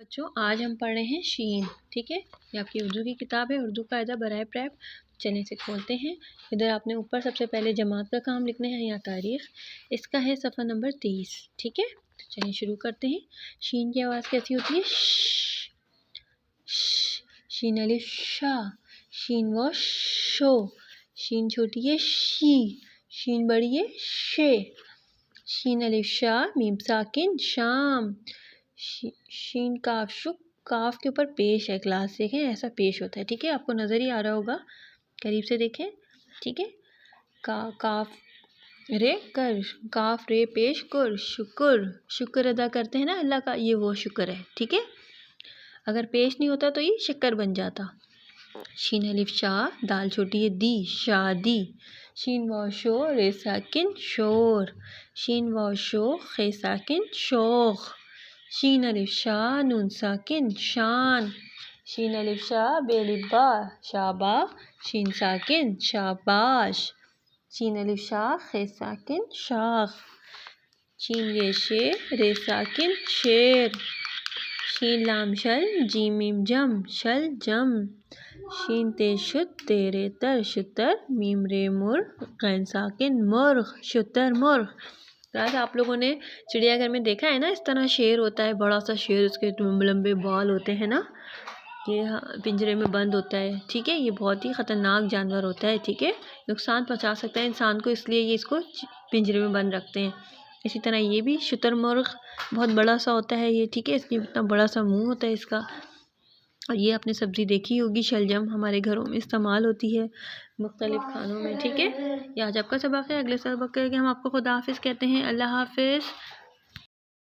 बच्चों आज हम पढ़ रहे हैं शीन। ठीक है, ये आपकी उर्दू की किताब है, उर्दू कायदा बराए प्रैप। चलिए इसे खोलते हैं। इधर आपने ऊपर सबसे पहले जमात का काम लिखना है या तारीख। इसका है सफ़ा नंबर 30। ठीक है, तो चलिए शुरू करते हैं। शीन की आवाज़ कैसी होती है? श, शीन अलिफ शा, शीन व शो। शीन छोटी है शी, शीन बड़ी है शे। शीन अलिफ शा मीम साकिन शाम। शीन काफ शुक, काफ के ऊपर पेश है। क्लास देखें, ऐसा पेश होता है। ठीक है, आपको नज़र ही आ रहा होगा, करीब से देखें। ठीक है, काफ रे कर, काफ रे पेश कर, शुक्र। शुक्र अदा करते हैं ना अल्लाह का, ये वो शुक्र है। ठीक है, अगर पेश नहीं होता तो ये शक्कर बन जाता। शीन अलिफ शाह, दाल छोटी है दी, शादी। शीन व शो रे साकिन शोर। शीन व शो खे साकिन शोख। शीन अलिफ शाह नून साकिन शान। शीन अलिफ शाह बेलिबा शाबा, शीन साकिन शाबाश। शीन अलिफ शाह खे साकिन शाख। शीन ये शे रे साकिन शेर। शीन लाम शल जीम मीम जम, शल जम। शीन ते शुत तेरे तर, शुतर। मीम रे मुर गैन साकिन मुर्ग, शुतर मुर्ग। आज आप लोगों ने चिड़ियाघर में देखा है ना, इस तरह शेर होता है, बड़ा सा शेर, उसके लंबे बाल होते हैं ना, ये पिंजरे में बंद होता है। ठीक है, ये बहुत ही ख़तरनाक जानवर होता है। ठीक है, नुकसान पहुंचा सकता है इंसान को, इसलिए ये इसको पिंजरे में बंद रखते हैं। इसी तरह ये भी शुतुरमुर्ग बहुत बड़ा सा होता है ये। ठीक है, इसलिए इतना बड़ा सा मुंह होता है इसका। और ये आपने सब्ज़ी देखी होगी, शलजम हमारे घरों में इस्तेमाल होती है मुख्तलिफ़ खानों में। ठीक है, ये आज आपका सबक है। अगले सबक के हम आपको खुदा हाफिज़ कहते हैं। अल्लाह हाफिज़।